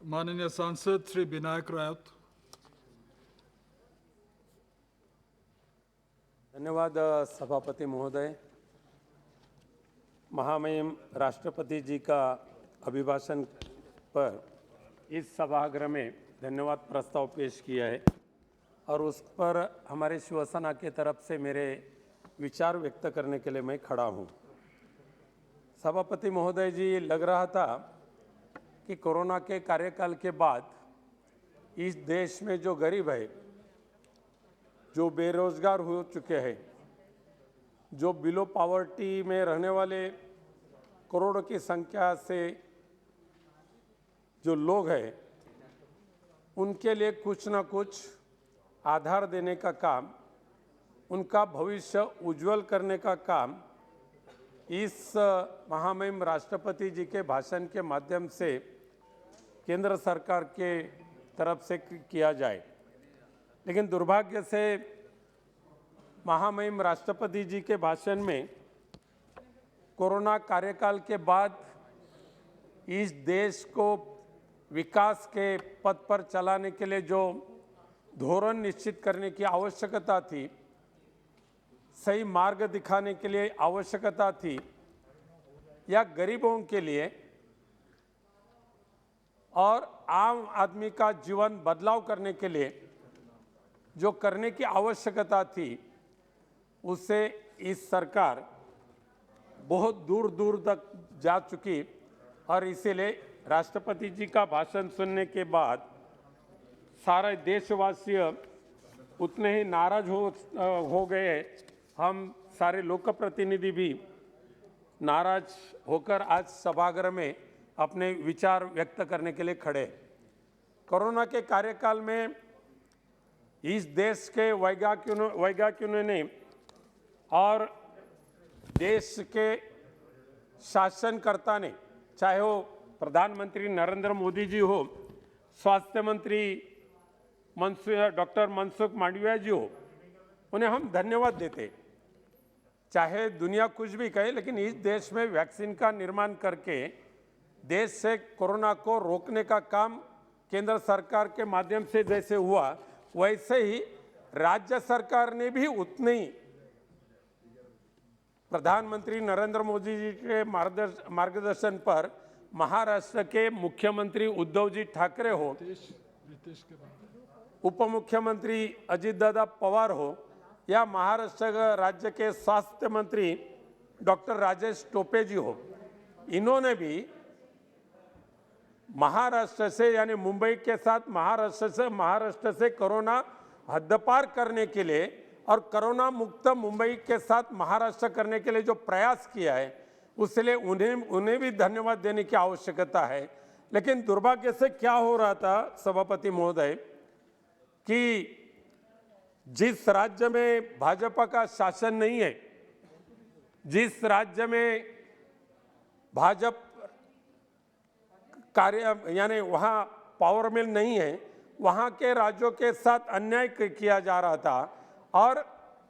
माननीय सांसद श्री विनायक राउत। धन्यवाद सभापति महोदय। महामहिम राष्ट्रपति जी का अभिभाषण पर इस सभागृह में धन्यवाद प्रस्ताव पेश किया है और उस पर हमारे शिवसेना के तरफ से मेरे विचार व्यक्त करने के लिए मैं खड़ा हूं। सभापति महोदय जी, लग रहा था कि कोरोना के कार्यकाल के बाद इस देश में जो गरीब है, जो बेरोजगार हो चुके हैं, जो बिलो पॉवर्टी में रहने वाले करोड़ों की संख्या से जो लोग हैं, उनके लिए कुछ ना कुछ आधार देने का काम, उनका भविष्य उज्जवल करने का काम इस महामहिम राष्ट्रपति जी के भाषण के माध्यम से केंद्र सरकार के तरफ से किया जाए। लेकिन दुर्भाग्य से महामहिम राष्ट्रपति जी के भाषण में कोरोना कार्यकाल के बाद इस देश को विकास के पथ पर चलाने के लिए जो धोरण निश्चित करने की आवश्यकता थी, सही मार्ग दिखाने के लिए आवश्यकता थी, या गरीबों के लिए और आम आदमी का जीवन बदलाव करने के लिए जो करने की आवश्यकता थी, उससे इस सरकार बहुत दूर दूर तक जा चुकी। और इसीलिए राष्ट्रपति जी का भाषण सुनने के बाद सारे देशवासी उतने ही नाराज हो गए। हम सारे लोक प्रतिनिधि भी नाराज होकर आज सभागृह में अपने विचार व्यक्त करने के लिए खड़े। कोरोना के कार्यकाल में इस देश के वैज्ञानिकों ने और देश के शासनकर्ता ने, चाहे वो प्रधानमंत्री नरेंद्र मोदी जी हो, स्वास्थ्य मंत्री डॉक्टर मनसुख मांडविया जी हो, उन्हें हम धन्यवाद देते। चाहे दुनिया कुछ भी कहे, लेकिन इस देश में वैक्सीन का निर्माण करके देश से कोरोना को रोकने का काम केंद्र सरकार के माध्यम से जैसे हुआ, वैसे ही राज्य सरकार ने भी उतने ही प्रधानमंत्री नरेंद्र मोदी जी के मार्गदर्शन पर महाराष्ट्र के मुख्यमंत्री उद्धव जी ठाकरे हो, उप मुख्यमंत्री अजित दादा पवार हो, या महाराष्ट्र राज्य के स्वास्थ्य मंत्री डॉक्टर राजेश टोपे जी हो, इन्होंने भी महाराष्ट्र से यानी मुंबई के साथ महाराष्ट्र से कोरोना हद्दपार करने के लिए और कोरोना मुक्त मुंबई के साथ महाराष्ट्र करने के लिए जो प्रयास किया है, उसके उन्हें भी धन्यवाद देने की आवश्यकता है। लेकिन दुर्भाग्य से क्या हो रहा था सभापति महोदय, कि जिस राज्य में भाजपा का शासन नहीं है, जिस राज्य में भाजपा कार्य यानी वहाँ पावर मिल नहीं है, वहाँ के राज्यों के साथ अन्याय किया जा रहा था और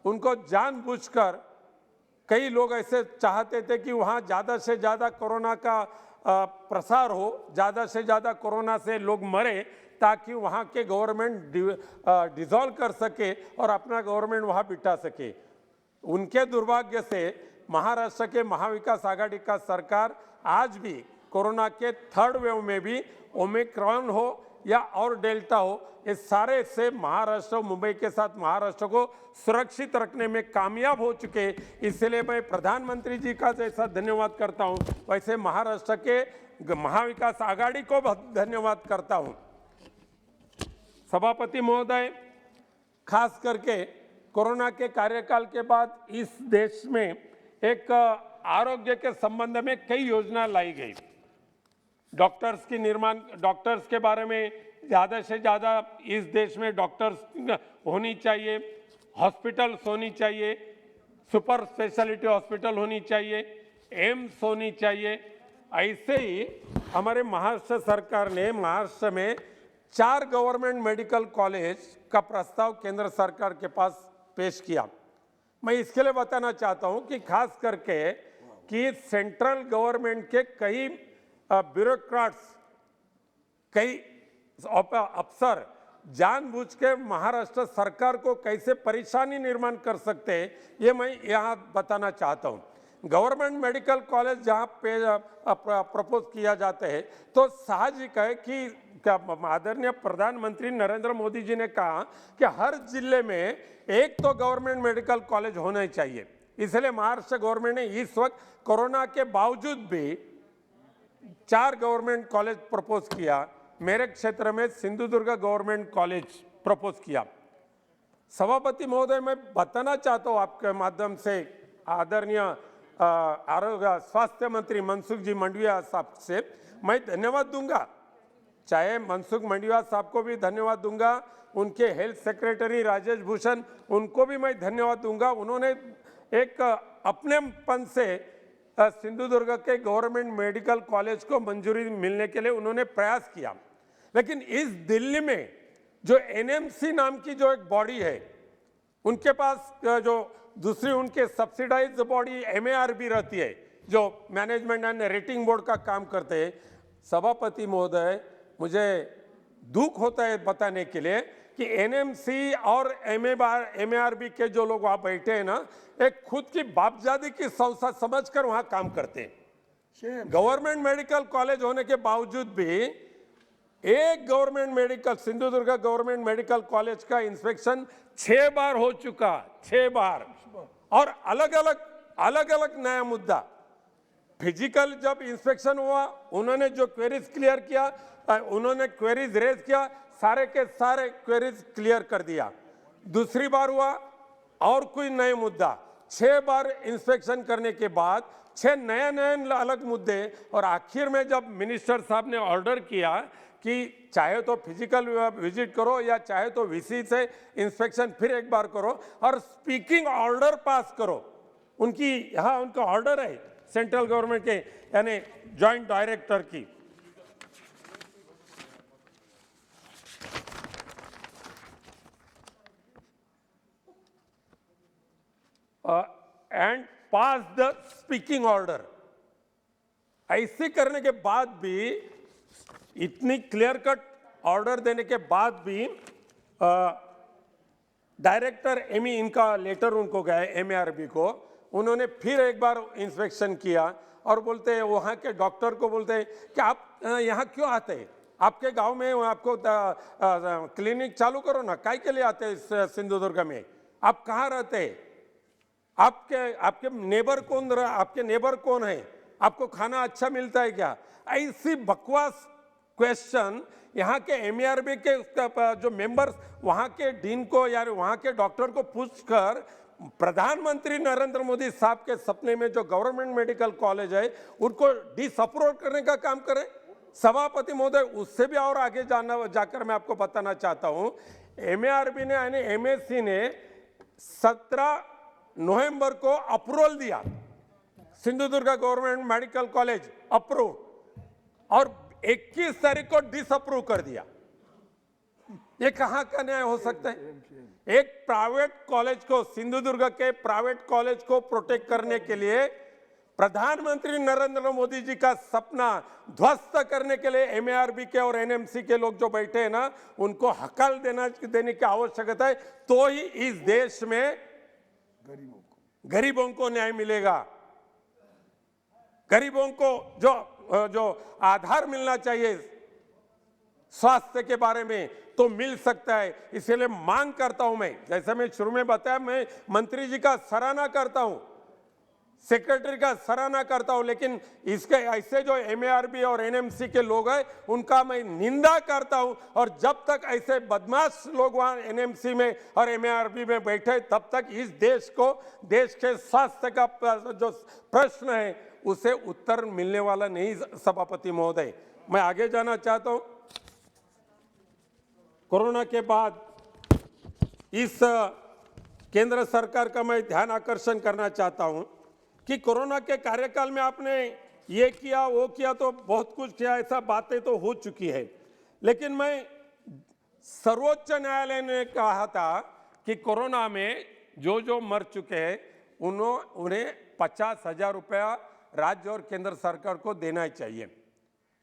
उनको जानबूझकर कई लोग ऐसे चाहते थे कि वहाँ ज़्यादा से ज़्यादा कोरोना का प्रसार हो, ज़्यादा से ज़्यादा कोरोना से लोग मरे, ताकि वहाँ के गवर्नमेंट डिसॉल्व कर सके और अपना गवर्नमेंट वहाँ बिठा सके। उनके दुर्भाग्य से महाराष्ट्र के महाविकास आघाड़ी का सरकार आज भी कोरोना के थर्ड वेव में भी ओमिक्रॉन हो या और डेल्टा हो, इस सारे से महाराष्ट्र मुंबई के साथ महाराष्ट्र को सुरक्षित रखने में कामयाब हो चुके। इसलिए मैं प्रधानमंत्री जी का जैसा धन्यवाद करता हूं, वैसे महाराष्ट्र के महाविकास आघाड़ी को धन्यवाद करता हूं। सभापति महोदय, खास करके कोरोना के कार्यकाल के बाद इस देश में एक आरोग्य के संबंध में कई योजना लाई गई। डॉक्टर्स के बारे में ज़्यादा से ज़्यादा इस देश में डॉक्टर्स होनी चाहिए, हॉस्पिटल्स होनी चाहिए, सुपर स्पेशलिटी हॉस्पिटल होनी चाहिए, एम्स होनी चाहिए। ऐसे ही हमारे महाराष्ट्र सरकार ने महाराष्ट्र में 4 गवर्नमेंट मेडिकल कॉलेज का प्रस्ताव केंद्र सरकार के पास पेश किया। मैं इसके लिए बताना चाहता हूं कि खास करके कि सेंट्रल गवर्नमेंट के कई ब्यूरोक्रेट्स कई अफसर जानबूझ के महाराष्ट्र सरकार को कैसे परेशानी निर्माण कर सकते हैं, ये मैं यहाँ बताना चाहता हूँ। गवर्नमेंट मेडिकल कॉलेज जहाँ पे प्रपोज किया जाता है, तो साहजिक है कि क्या आदरणीय प्रधानमंत्री नरेंद्र मोदी जी ने कहा कि हर जिले में एक तो गवर्नमेंट मेडिकल कॉलेज होना चाहिए। इसलिए महाराष्ट्र गवर्नमेंट ने इस वक्त कोरोना के बावजूद भी 4 गवर्नमेंट कॉलेज प्रपोज किया। मेरे क्षेत्र में सिंधुदुर्ग गवर्नमेंट कॉलेज प्रपोज किया। सभापति महोदय, मैं बताना चाहता हूँ आपके माध्यम से आदरणीय आरोग्य स्वास्थ्य मंत्री मनसुख जी मंडविया साहब से मैं धन्यवाद दूंगा, चाहे मनसुख मंडविया साहब को भी धन्यवाद दूंगा, उनके हेल्थ सेक्रेटरी राजेश भूषण उनको भी मैं धन्यवाद दूंगा। उन्होंने एक अपनेपन से सिंधुदुर्ग के गवर्नमेंट मेडिकल कॉलेज को मंजूरी मिलने के लिए उन्होंने प्रयास किया। लेकिन इस दिल्ली में जो एनएमसी नाम की जो एक बॉडी है, उनके पास जो दूसरी उनके सब्सिडाइज्ड बॉडी एमएआरबी रहती है, जो मैनेजमेंट एंड रेटिंग बोर्ड का काम करते हैं। सभापति महोदय, मुझे दुख होता है बताने के लिए कि एनएमसी और एमएआरबी के जो लोग वहां बैठे हैं ना, एक खुद की बापजादी की संस्था समझकर वहां काम करते हैं। गवर्नमेंट मेडिकल कॉलेज होने के बावजूद भी एक government medical Sindhudurg government medical college का इंस्पेक्शन 6 बार हो चुका, 6 बार, और अलग अलग नया मुद्दा। फिजिकल जब इंस्पेक्शन हुआ, उन्होंने जो क्वेरीज क्लियर किया, उन्होंने क्वेरीज रेज किया, सारे के सारे क्वेरीज क्लियर कर दिया। दूसरी बार हुआ और कोई नए मुद्दा, 6 बार इंस्पेक्शन करने के बाद 6 नए अलग मुद्दे, और आखिर में जब मिनिस्टर साहब ने ऑर्डर किया कि चाहे तो फिजिकल विजिट करो या चाहे तो वीसी से इंस्पेक्शन फिर एक बार करो और स्पीकिंग ऑर्डर पास करो, उनकी यहाँ उनका ऑर्डर है सेंट्रल गवर्नमेंट के यानी जॉइंट डायरेक्टर की। And pass the speaking order. ऐसे करने के बाद भी, इतनी क्लियर कट ऑर्डर देने के बाद भी डायरेक्टर एमी, इनका लेटर उनको गया एमएआरबी को, उन्होंने फिर एक बार इंस्पेक्शन किया और बोलते हैं, वहाँ के डॉक्टर को बोलते हैं कि आप यहाँ क्यों आते हैं, आपके गांव में आपको क्लिनिक चालू करो ना, काय के लिए आते हैं सिंधुदुर्ग में, आप कहाँ रहते हैं, आपके नेबर कौन, आपके नेबर कौन है, आपको खाना अच्छा मिलता है क्या? ऐसी बकवास क्वेश्चन यहाँ के एमएआरबी के जो मेंबर्स वहाँ के डीन को या वहाँ के डॉक्टर को पूछकर प्रधानमंत्री नरेंद्र मोदी साहब के सपने में जो गवर्नमेंट मेडिकल कॉलेज है उनको डिसअप्रूव करने का काम करें। सभापति महोदय, उससे भी और आगे जाकर मैं आपको बताना चाहता हूं, एमएआरबी ने यानी एमएससी ने 17 नवंबर को अप्रूवल दिया, Sindhudurg government medical college approve, और 21 तारीख को डिसअप्रूव कर दिया। ये कहां का न्याय हो सकता है? एक प्राइवेट कॉलेज को, सिंधुदुर्ग के प्राइवेट कॉलेज को प्रोटेक्ट करने के लिए प्रधानमंत्री नरेंद्र मोदी जी का सपना ध्वस्त करने के लिए एमएआरबी के और एनएमसी के लोग जो बैठे हैं ना, उनको हकल देने की आवश्यकता है, तो ही इस देश में गरीबों को न्याय मिलेगा। गरीबों को जो आधार मिलना चाहिए स्वास्थ्य के बारे में तो मिल सकता है। इसलिए मांग करता हूं मैं, जैसे मैं शुरू में बताया, मैं मंत्री जी का सराहना करता हूं, सेक्रेटरी का सराहना करता हूं, लेकिन इसके ऐसे जो एमएआरबी और एनएमसी के लोग हैं उनका मैं निंदा करता हूं। और जब तक ऐसे बदमाश लोग वहां एनएमसी में और एमएआरबी में बैठे, तब तक इस देश को, देश के स्वास्थ्य का जो प्रश्न है उसे उत्तर मिलने वाला नहीं। सभापति महोदय, मैं आगे जाना चाहता हूं। कोरोना के बाद इस केंद्र सरकार का मैं ध्यान आकर्षण करना चाहता हूं कि कोरोना के कार्यकाल में आपने ये किया वो किया, तो बहुत कुछ किया, ऐसा बातें तो हो चुकी है, लेकिन मैं सर्वोच्च न्यायालय ने कहा था कि कोरोना में जो मर चुके हैं उन्हें 50,000 रुपया राज्य और केंद्र सरकार को देना चाहिए।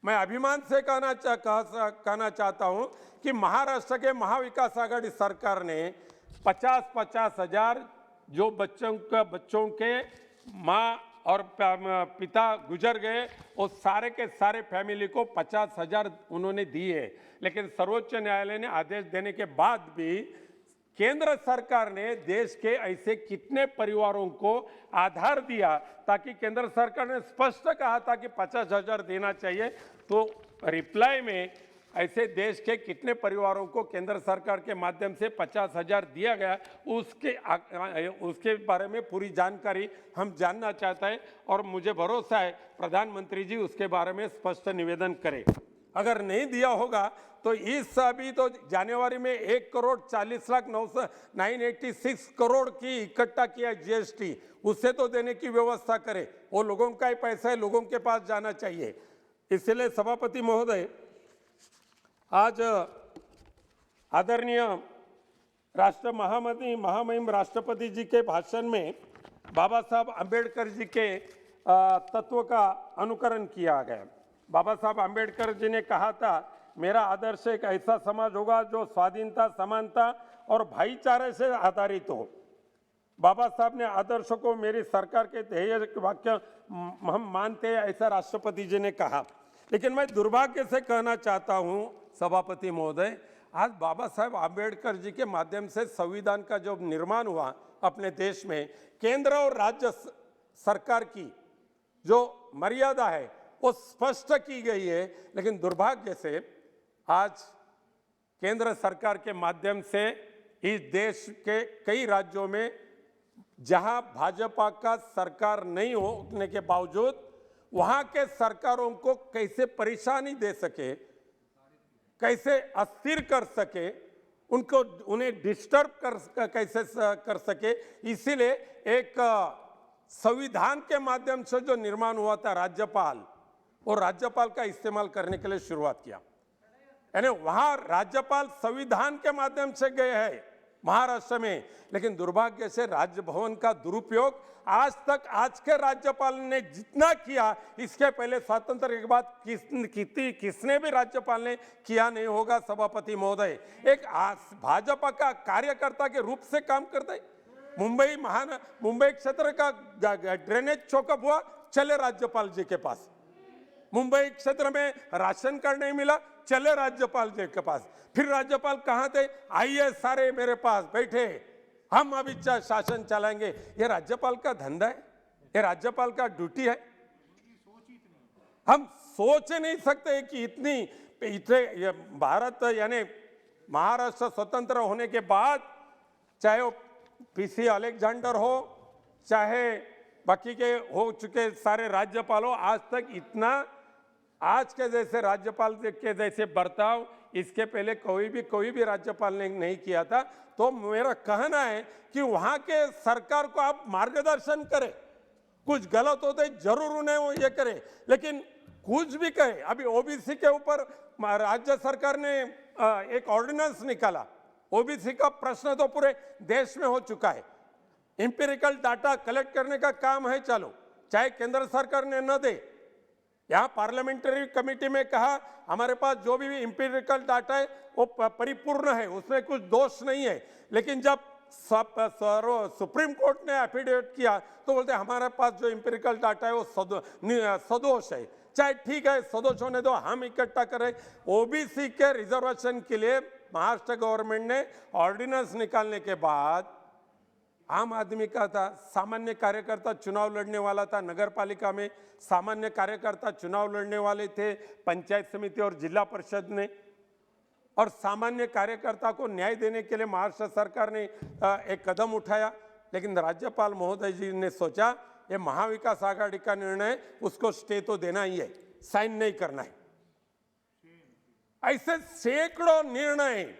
मैं अभिमान से कहना चाहता हूं कि महाराष्ट्र के महाविकास आघाड़ी सरकार ने 50-50 हजार जो बच्चों के माँ और पिता गुजर गए, वो सारे के सारे फैमिली को 50,000 उन्होंने दिए। लेकिन सर्वोच्च न्यायालय ने आदेश देने के बाद भी केंद्र सरकार ने देश के ऐसे कितने परिवारों को आधार दिया, ताकि केंद्र सरकार ने स्पष्ट कहा था कि 50,000 देना चाहिए, तो रिप्लाई में ऐसे देश के कितने परिवारों को केंद्र सरकार के माध्यम से 50,000 दिया गया, उसके बारे में पूरी जानकारी हम जानना चाहते हैं और मुझे भरोसा है प्रधानमंत्री जी उसके बारे में स्पष्ट निवेदन करें। अगर नहीं दिया होगा तो इस अभी तो जनवरी में 1,40,09,986 करोड़ की इकट्ठा किया जीएसटी, उससे तो देने की व्यवस्था करे। वो लोगों का ही पैसा है, लोगों के पास जाना चाहिए। इसलिए सभापति महोदय, आज आदरणीय राष्ट्र महामहिम राष्ट्रपति जी के भाषण में बाबा साहब अंबेडकर जी के तत्व का अनुकरण किया गया। बाबा साहब अंबेडकर जी ने कहा था, मेरा आदर्श एक ऐसा समाज होगा जो स्वाधीनता, समानता और भाईचारे से आधारित हो। बाबा साहब ने आदर्शों को मेरी सरकार के ध्येय वाक्य हम मानते हैं, ऐसा राष्ट्रपति जी ने कहा। लेकिन मैं दुर्भाग्य से कहना चाहता हूं सभापति महोदय, आज बाबा साहब आम्बेडकर जी के माध्यम से संविधान का जो निर्माण हुआ अपने देश में, केंद्र और राज्य सरकार की जो मर्यादा है वो स्पष्ट की गई है। लेकिन दुर्भाग्य से आज केंद्र सरकार के माध्यम से इस देश के कई राज्यों में जहां भाजपा का सरकार नहीं होने के बावजूद वहां के सरकारों को कैसे परेशानी दे सके, कैसे अस्थिर कर सके, उन्हें डिस्टर्ब कैसे कर सके, इसीलिए एक संविधान के माध्यम से जो निर्माण हुआ था राज्यपाल, और राज्यपाल का इस्तेमाल करने के लिए शुरुआत किया। यानी वहां राज्यपाल संविधान के माध्यम से गए हैं महाराष्ट्र में, लेकिन दुर्भाग्य से राजभवन का दुरुपयोग आज तक आज के राज्यपाल ने जितना किया, इसके पहले स्वातंत्र के बाद किसने भी राज्यपाल ने किया नहीं होगा। सभापति महोदय, एक भाजपा का कार्यकर्ता के रूप से काम करते, मुंबई क्षेत्र का ड्रेनेज चौकअप हुआ, चले राज्यपाल जी के पास। मुंबई क्षेत्र में राशन कार्ड नहीं मिला, चले राज्यपाल जी के पास। फिर राज्यपाल कहां थे, आइए सारे मेरे पास बैठे, हम अभी शासन चलाएंगे। ये राज्यपाल का धंधा है, ये राज्यपाल का ड्यूटी है। हम सोच नहीं सकते कि इतने भारत यानी महाराष्ट्र स्वतंत्र होने के बाद, चाहे वो पीसी अलेक्जेंडर हो, चाहे बाकी के हो चुके सारे राज्यपाल हो, आज तक इतना आज के जैसे राज्यपाल के जैसे बर्ताव इसके पहले कोई भी राज्यपाल ने नहीं किया था। तो मेरा कहना है कि वहां के सरकार को आप मार्गदर्शन करें, कुछ गलत होते जरूर उन्हें वो ये करें, लेकिन कुछ भी कहे। अभी ओबीसी के ऊपर राज्य सरकार ने एक ऑर्डिनेंस निकाला, ओबीसी का प्रश्न तो पूरे देश में हो चुका है। इंपेरिकल डाटा कलेक्ट करने का काम है चालू, चाहे केंद्र सरकार ने न दे। यहाँ पार्लियामेंट्री कमेटी में कहा हमारे पास जो भी इंपेरिकल डाटा है वो परिपूर्ण है, उसमें कुछ दोष नहीं है। लेकिन जब सुप्रीम कोर्ट ने एफिडेविट किया तो बोलते हमारे पास जो इंपेरिकल डाटा है वो सदोष है। चाहे ठीक है, सदोष होने दो, हम इकट्ठा करें। ओबीसी के रिजर्वेशन के लिए महाराष्ट्र गवर्नमेंट ने ऑर्डिनेंस निकालने के बाद आम आदमी का था, सामान्य कार्यकर्ता चुनाव लड़ने वाला था, नगर पालिका में सामान्य कार्यकर्ता चुनाव लड़ने वाले थे, पंचायत समिति और जिला परिषद ने, और सामान्य कार्यकर्ता को न्याय देने के लिए महाराष्ट्र सरकार ने एक कदम उठाया। लेकिन राज्यपाल महोदय जी ने सोचा ये महाविकास आघाड़ी का निर्णय, उसको स्टे तो देना ही है, साइन नहीं करना है। ऐसे सैकड़ों निर्णय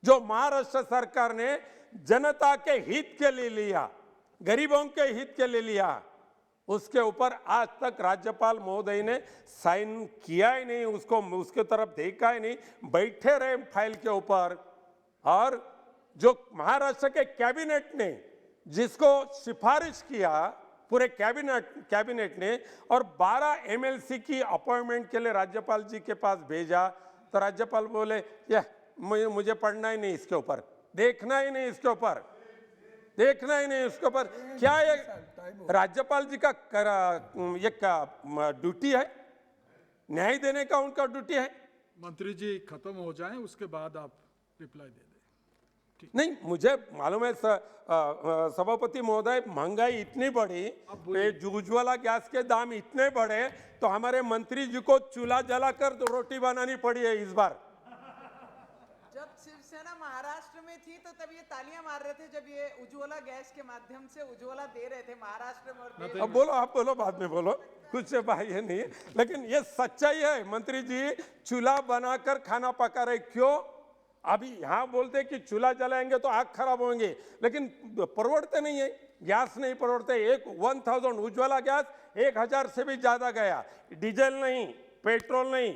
जो महाराष्ट्र सरकार ने जनता के हित के लिए लिया, गरीबों के हित के लिए लिया, उसके ऊपर आज तक राज्यपाल महोदय ने साइन किया ही नहीं, उसके तरफ देखा ही नहीं, बैठे रहे फाइल के ऊपर। और जो महाराष्ट्र के कैबिनेट ने जिसको सिफारिश किया पूरे कैबिनेट ने और 12 एमएलसी की अपॉइंटमेंट के लिए राज्यपाल जी के पास भेजा, तो राज्यपाल बोले यह मुझे पढ़ना ही नहीं इसके ऊपर, देखना ही नहीं इसके ऊपर, देखना ही नहीं उसके ऊपर। क्या ये राज्यपाल जी का ये ड्यूटी है? न्याय देने का उनका ड्यूटी है? मंत्री जी खत्म हो जाएं उसके बाद आप रिप्लाई दे दें। नहीं, मुझे मालूम है सभापति महोदय, महंगाई इतनी बढ़ी, उज्ज्वला गैस के दाम इतने बढ़े, तो हमारे मंत्री जी को चूल्हा जलाकर रोटी बनानी पड़ी है इस बार। जब शिवसेना महाराष्ट्र में थी तो तब ये तालियां मार रहे थे जब ये उज्ज्वला गैस के माध्यम से उज्ज्वला दे रहे थे महाराष्ट्र में और देश में। अब बोलो, आप बोलो, बाद में बोलो, कुछ से भाई है नहीं, लेकिन ये सच्चाई है। मंत्री जी चूल्हा बनाकर खाना पका रहे, क्यों? अभी यहाँ बोलते कि चूल्हा जलाएंगे तो आग खराब होंगे, लेकिन परवड़ते नहीं है, गैस नहीं परवड़ते। 1000 उज्ज्वला गैस 1000 से भी ज्यादा गया, डीजल नहीं, पेट्रोल नहीं,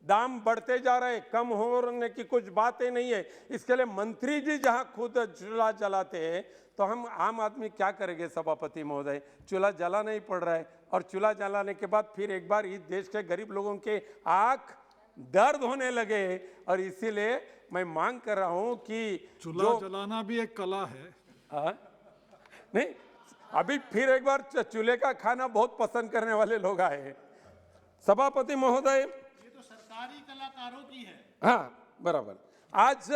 दाम बढ़ते जा रहे, कम होने की कुछ बातें नहीं है। इसके लिए मंत्री जी जहां खुद चूल्हा जलाते हैं, तो हम आम आदमी क्या करेंगे? सभापति महोदय, चूल्हा जलाना ही पड़ रहा है, और चूल्हा जलाने के बाद फिर एक बार इस देश के गरीब लोगों के आंख दर्द होने लगे, और इसीलिए मैं मांग कर रहा हूं कि चूल्हा जलाना भी एक कला है। नहीं, अभी फिर एक बार चूल्हे का खाना बहुत पसंद करने वाले लोग आए। सभापति महोदय, ये तो सरकारी कलाकारों की है। हाँ, बराबर। आज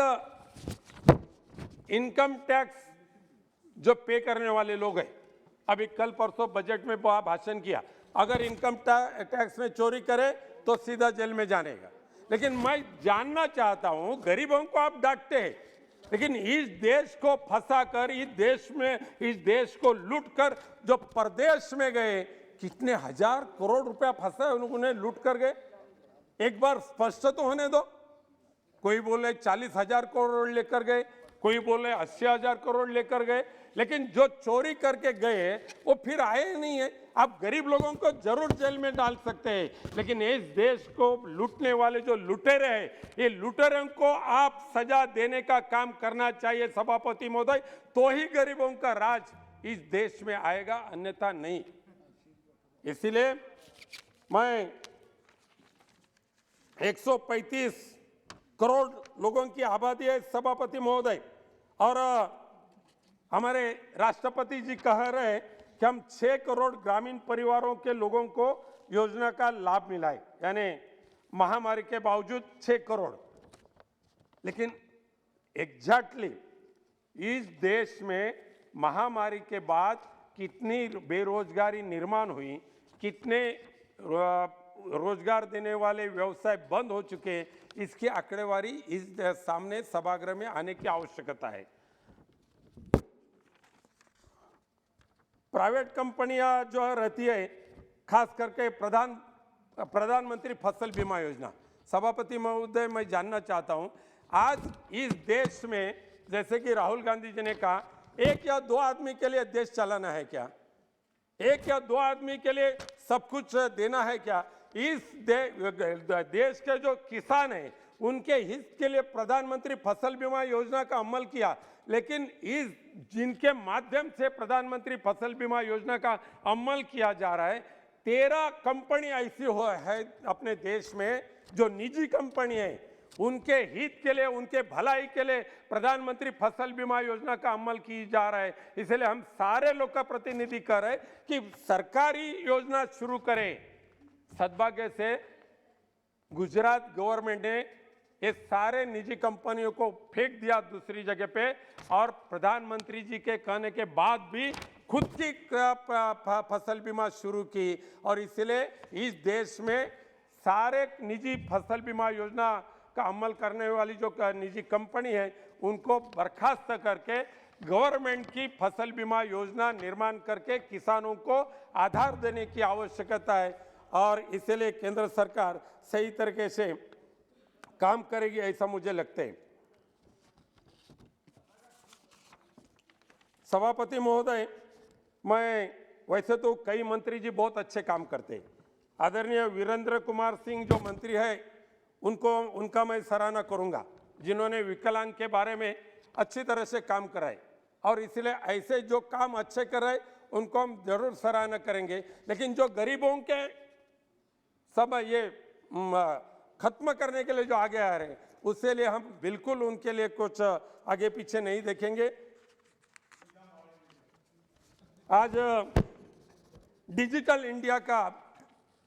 इनकम टैक्स जो पे करने वाले लोग हैं, अभी कल परसों बजट में भाषण किया, अगर इनकम टैक्स में चोरी करे तो सीधा जेल में जाने का। लेकिन मैं जानना चाहता हूं, गरीबों को आप डांटते हैं, लेकिन इस देश को फंसाकर, इस देश को लूटकर जो परदेश में गए, कितने हजार करोड़ रुपया फंसा उन्होंने लूट कर गए। एक बार स्पष्ट तो होने दो। कोई बोले 40,000 करोड़ लेकर गए, कोई बोले 80,000 करोड़ लेकर गए, लेकिन जो चोरी करके गए वो फिर आए नहीं है। आप गरीब लोगों को जरूर जेल में डाल सकते हैं, लेकिन इस देश को लूटने वाले जो लुटेरे हैं, ये लुटेरों को आप सजा देने का काम करना चाहिए सभापति महोदय, तो ही गरीबों का राज इस देश में आएगा, अन्यथा नहीं। इसीलिए मैं 135 करोड़ लोगों की आबादी है सभापति महोदय, और हमारे राष्ट्रपति जी कह रहे हैं कि हम 6 करोड़ ग्रामीण परिवारों के लोगों को योजना का लाभ मिला है, यानी महामारी के बावजूद 6 करोड़। लेकिन एग्जैक्टली इस देश में महामारी के बाद कितनी बेरोजगारी निर्माण हुई, कितने रोजगार देने वाले व्यवसाय बंद हो चुके हैं, इसकी आंकड़ेवारी इस सामने सभागृह में आने की आवश्यकता है। प्राइवेट कंपनियां जो रहती है, खास करके प्रधानमंत्री फसल बीमा योजना, सभापति महोदय मैं जानना चाहता हूं, आज इस देश में जैसे कि राहुल गांधी जी ने कहा, 1 या 2 आदमी के लिए देश चलाना है क्या? 1 या 2 आदमी के लिए सब कुछ देना है क्या? इस देश के जो किसान हैं, उनके हित के लिए प्रधानमंत्री फसल बीमा योजना का अमल किया, लेकिन जिनके माध्यम से प्रधानमंत्री फसल बीमा योजना का अमल किया जा रहा है, 13 कंपनी ऐसी है अपने देश में जो निजी कंपनी है, उनके हित के लिए, उनके भलाई के लिए प्रधानमंत्री फसल बीमा योजना का अमल की जा रहा है। इसलिए हम सारे लोग का प्रतिनिधि कर रहे हैं कि सरकारी योजना शुरू करें। सद्भाग्य से गुजरात गवर्नमेंट ने ये सारे निजी कंपनियों को फेंक दिया दूसरी जगह पे, और प्रधानमंत्री जी के कहने के बाद भी खुद की फसल बीमा शुरू की, और इसलिए इस देश में सारे निजी फसल बीमा योजना का अमल करने वाली जो निजी कंपनी है, उनको बर्खास्त करके गवर्नमेंट की फसल बीमा योजना निर्माण करके किसानों को आधार देने की आवश्यकता है, और इसलिए केंद्र सरकार सही तरीके से काम करेगी, ऐसा मुझे लगता है। सभापति महोदय, मैं वैसे तो कई मंत्री जी बहुत अच्छे काम करते हैं। आदरणीय वीरेंद्र कुमार सिंह जो मंत्री है, उनका मैं सराहना करूंगा, जिन्होंने विकलांग के बारे में अच्छी तरह से काम कराए, और इसलिए ऐसे जो काम अच्छे कर रहे उनको हम जरूर सराहना करेंगे, लेकिन जो गरीबों के सब ये खत्म करने के लिए जो आगे आ रहे हैं, उसके लिए हम बिल्कुल उनके लिए कुछ आगे पीछे नहीं देखेंगे। आज डिजिटल इंडिया का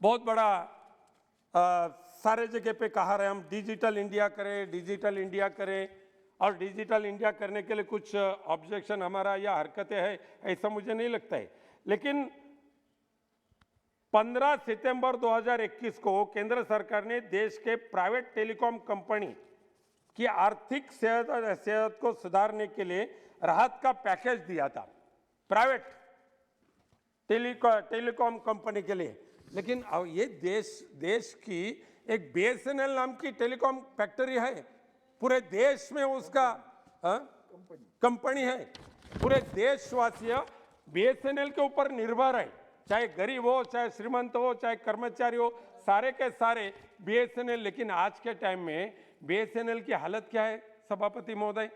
बहुत बड़ा सारे जगह पे कहा रहे, हम डिजिटल इंडिया करें, डिजिटल इंडिया करें, और डिजिटल इंडिया करने के लिए कुछ ऑब्जेक्शन हमारा या हरकतें हैं, ऐसा मुझे नहीं लगता है। लेकिन 15 सितंबर 2021 को केंद्र सरकार ने देश के प्राइवेट टेलीकॉम कंपनी की आर्थिक सेहत को सुधारने के लिए राहत का पैकेज दिया था प्राइवेट टेलीकॉम कंपनी के लिए। लेकिन अब ये देश की एक BSNL नाम की टेलीकॉम फैक्ट्री है, पूरे देश में उसका कंपनी है, पूरे देशवासी BSNL के ऊपर निर्भर है, चाहे गरीब हो, चाहे श्रीमंत हो, चाहे कर्मचारी हो, सारे के सारे BSNL। लेकिन आज के टाइम में BSNL की हालत क्या है सभापति महोदय?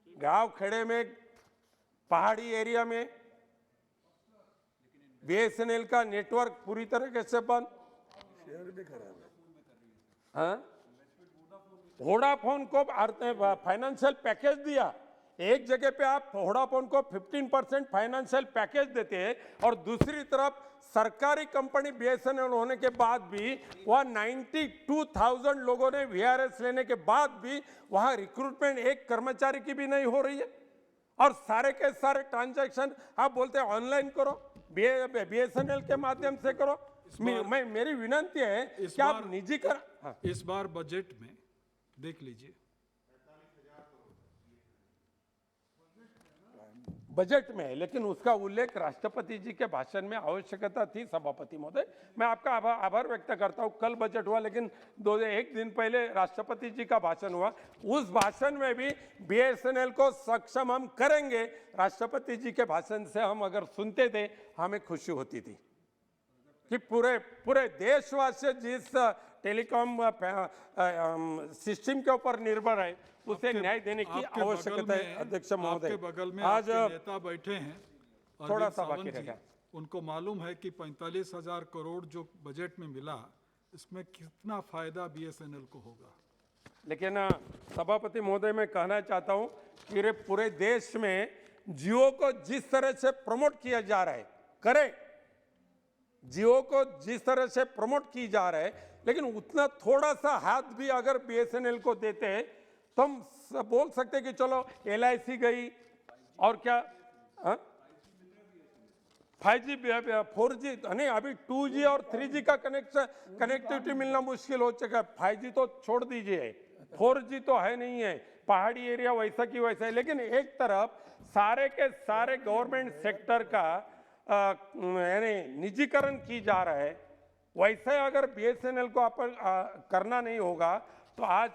गांव खेड़े में, पहाड़ी एरिया में BSNL का नेटवर्क पूरी तरीके से बंद। हाँ, वोडाफोन को फाइनेंशियल पैकेज दिया, एक जगह पे आप वोडाफोन को 15% फाइनेंशियल पैकेज देते हैं, और दूसरी तरफ सरकारी कंपनी BSNL होने के बाद भी वह 92,000 लोगों ने VRS लेने के बाद भी वहां रिक्रूटमेंट एक कर्मचारी की भी नहीं हो रही है, और सारे के सारे ट्रांजैक्शन आप बोलते हैं ऑनलाइन करो, BSNL के माध्यम से करो। मेरी विनंती है कि आप निजी कर। हाँ। इस बार बजट में देख लीजिए, बजट में है, लेकिन उसका उल्लेख राष्ट्रपति जी के भाषण में आवश्यकता थी सभापति महोदय। मैं आपका आभार व्यक्त करता हूं। कल बजट हुआ, लेकिन एक दिन पहले राष्ट्रपति जी का भाषण हुआ, उस भाषण में भी BSNL को सक्षम हम करेंगे, राष्ट्रपति जी के भाषण से हम अगर सुनते थे हमें खुशी होती थी कि पूरे देशवासी जिस टेलीकॉम सिस्टम के ऊपर निर्भर है उसे न्याय देने की आवश्यकता है। अध्यक्ष महोदय, आपके बगल में आज आपके नेता बैठे हैं, थोड़ा अरविंद सा बाकी सावंत जी, रहेगा। उनको मालूम है कि 45,000 करोड़ जो बजट में मिला, इसमें कितना फायदा BSNL को होगा। लेकिन सभापति महोदय, मैं कहना चाहता हूं कि पूरे देश में जियो को जिस तरह से प्रमोट किया जा रहा है, करें, जियो को जिस तरह से प्रमोट की जा रहा है, लेकिन उतना थोड़ा सा हाथ भी अगर BSNL को देते हैं तो हम बोल सकते कि चलो LIC गई, और क्या 5G 4G नहीं, अभी 2G और 3G का कनेक्टिविटी मिलना मुश्किल हो चुका है। 5G तो छोड़ दीजिए, 4G तो है नहीं है, पहाड़ी एरिया वैसा की वैसा है। लेकिन एक तरफ सारे के सारे गवर्नमेंट सेक्टर का यानी निजीकरण की जा रहा है, वैसे अगर BSNL को करना नहीं होगा तो आज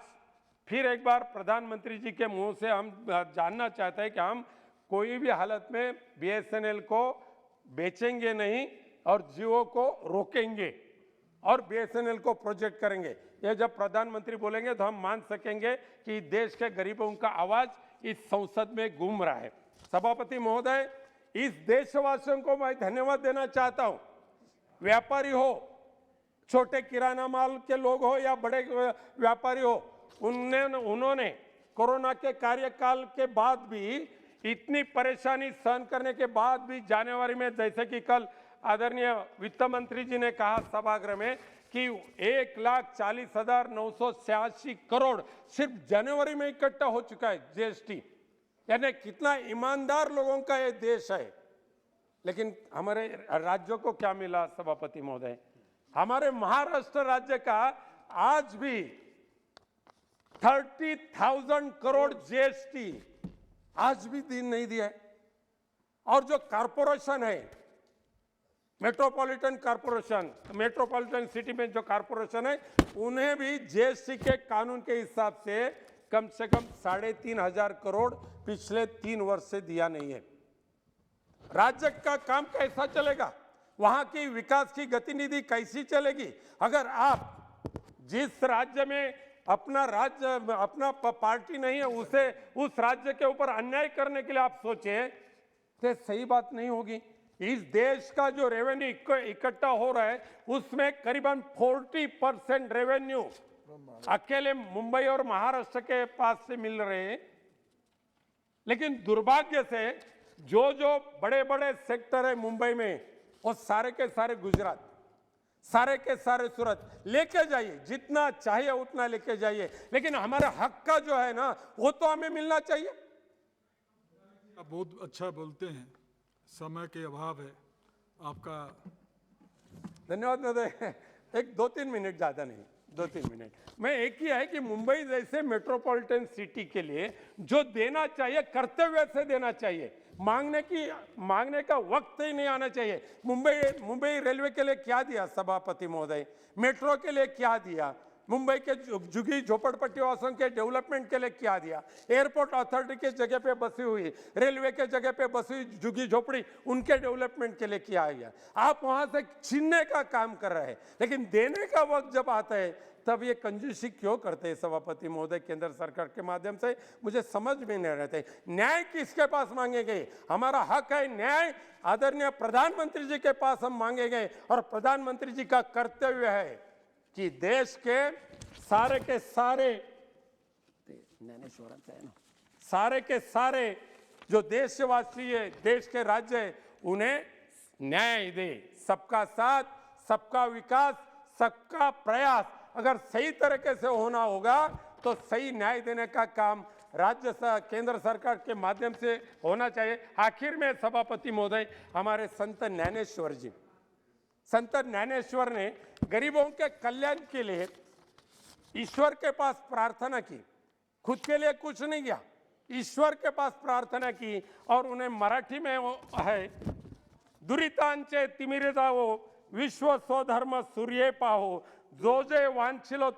फिर एक बार प्रधानमंत्री जी के मुंह से हम जानना चाहते हैं कि हम कोई भी हालत में BSNL को बेचेंगे नहीं और जियो को रोकेंगे और BSNL को प्रोजेक्ट करेंगे। ये जब प्रधानमंत्री बोलेंगे तो हम मान सकेंगे कि देश के गरीबों का आवाज इस संसद में गूंज रहा है। सभापति महोदय, इस देशवासियों को मैं धन्यवाद देना चाहता हूं। व्यापारी हो, छोटे किराना माल के लोग हो या बड़े व्यापारी हो, उन्होंने कोरोना के कार्यकाल के बाद भी, इतनी परेशानी सहन करने के बाद भी जनवरी में, जैसे कि कल आदरणीय वित्त मंत्री जी ने कहा सभागृह में कि 1,40,986 करोड़ सिर्फ जनवरी में इकट्ठा हो चुका है GST। यानी कितना ईमानदार लोगों का ये देश है। लेकिन हमारे राज्यों को क्या मिला सभापति महोदय? हमारे महाराष्ट्र राज्य का आज भी 30,000 करोड़ GST आज भी दिन नहीं दिया है। और जो कारपोरेशन है, मेट्रोपॉलिटन कारपोरेशन, मेट्रोपॉलिटन सिटी में जो कारपोरेशन है, उन्हें भी GST के कानून के हिसाब से कम 3,500 करोड़ पिछले 3 वर्ष से दिया नहीं है। राज्य का काम कैसा चलेगा? वहां की विकास की गतिविधि कैसी चलेगी? अगर आप जिस राज्य में अपना पार्टी नहीं है, उस राज्य के ऊपर अन्याय करने के लिए आप सोचे, तो सही बात नहीं होगी। इस देश का जो रेवेन्यू इकट्ठा हो रहा है उसमें करीबन 40% रेवेन्यू अकेले मुंबई और महाराष्ट्र के पास से मिल रहे हैं। लेकिन दुर्भाग्य से जो बड़े बड़े सेक्टर है मुंबई में वो सारे के सारे गुजरात, सारे के सारे सूरत लेके जाइए, जितना चाहिए उतना लेके जाइए, लेकिन हमारे हक का जो है ना वो तो हमें मिलना चाहिए। आप बहुत अच्छा बोलते हैं, समय के अभाव है आपका। धन्यवाद महोदय। एक 2-3 मिनट, ज्यादा नहीं, 2-3 मिनट। मैं एक ही है कि मुंबई जैसे मेट्रोपॉलिटन सिटी के लिए जो देना चाहिए कर्तव्य से देना चाहिए, मांगने का वक्त ही नहीं आना चाहिए। मुंबई रेलवे के लिए क्या दिया सभापति महोदय, मेट्रो के लिए क्या दिया, मुंबई के झुग्गी झोपड़पट्टी वासियों के डेवलपमेंट के लिए क्या दिया, एयरपोर्ट अथॉरिटी के जगह पे बसी हुई, रेलवे के जगह पे बसी हुई झुग्गी झोपड़ी उनके डेवलपमेंट के लिए क्या गया। आप वहां से छीनने का काम कर रहे हैं, लेकिन देने का वक्त जब आता है तब ये कंजूसी क्यों करते हैं सभापति महोदय केंद्र सरकार के माध्यम से, मुझे समझ में नहीं रहते। न्याय किसके पास मांगेंगे? हमारा हक है न्याय आदरणीय प्रधानमंत्री जी के पास हम मांगेंगे, और प्रधानमंत्री जी का कर्तव्य है कि देश के सारे के सारे जो देशवासी है, देश के राज्य है, उन्हें न्याय दे। सबका साथ, सबका विकास, सबका प्रयास अगर सही तरीके से होना होगा तो सही न्याय देने का काम केंद्र सरकार के माध्यम से होना चाहिए। आखिर में सभापति महोदय, हमारे संत ज्ञानेश्वर ने गरीबों के कल्याण के लिए ईश्वर के पास प्रार्थना की, खुद के लिए कुछ नहीं किया, ईश्वर के पास प्रार्थना की, और उन्हें मराठी में वो है, दुरितांचे तिमिरदावो विश्व स्वधर्म सूर्ये पाहो, जो जे वांछिलो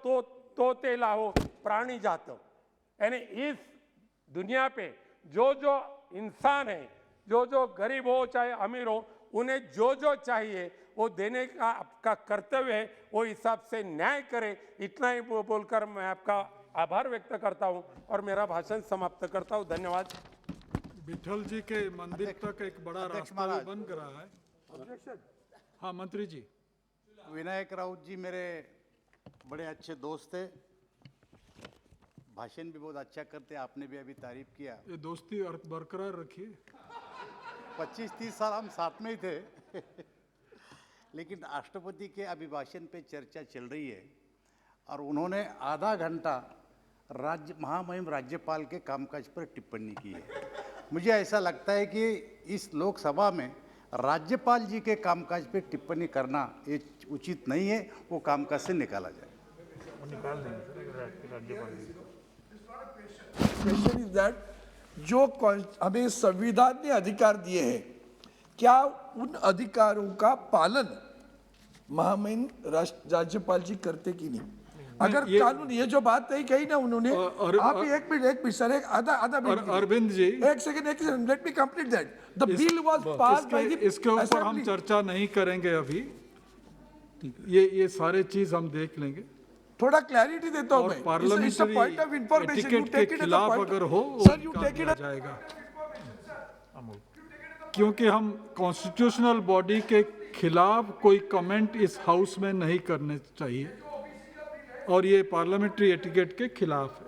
तो ते लाहो प्राणी जातो। यानी इस दुनिया पे जो इंसान है, जो गरीब हो चाहे अमीर हो, उन्हें जो चाहिए वो देने का आपका कर्तव्य है, वो हिसाब से न्याय करे। इतना ही बोलकर मैं आपका आभार व्यक्त करता हूं और मेरा भाषण समाप्त करता हूं। धन्यवाद। विठल जी के मंदिर तक एक बड़ा रास्ता भी बन रहा है। हाँ मंत्री जी। विनायक राउत जी मेरे बड़े अच्छे दोस्त थे, भाषण भी बहुत अच्छा करते, आपने भी अभी तारीफ किया। ये दोस्ती बरकरार रखिए। 25-30 साल हम साथ में ही थे। लेकिन राष्ट्रपति के अभिभाषण पे चर्चा चल रही है और उन्होंने आधा घंटा महामहिम राज्यपाल के कामकाज पर टिप्पणी की है। मुझे ऐसा लगता है कि इस लोकसभा में राज्यपाल जी के कामकाज पे टिप्पणी करना ये उचित नहीं है, वो कामकाज से निकाला जाए। क्वेश्चन इज दैट जो हमें संविधान ने अधिकार दिए हैं, क्या उन अधिकारों का पालन महामहिम राज्यपाल जी करते कि नहीं? अगर कानून ये जो बात नहीं कही ना उन्होंने, आप एक मिनट सर, एक आधा मिनट अरविंद जी, एक second, let me complete that. The bill was passed by the इसके ऊपर हम चर्चा नहीं करेंगे अभी, ये सारे चीज हम देख लेंगे। थोड़ा क्लैरिटी देता हूं मैं। Parliamentary point of information etiquette के खिलाफ अगर हो सर, यू टेक इट जाएगा, क्योंकि हम कॉन्स्टिट्यूशनल बॉडी के खिलाफ कोई कमेंट इस हाउस में नहीं करने चाहिए और ये पार्लियामेंट्री एटिकेट के खिलाफ है।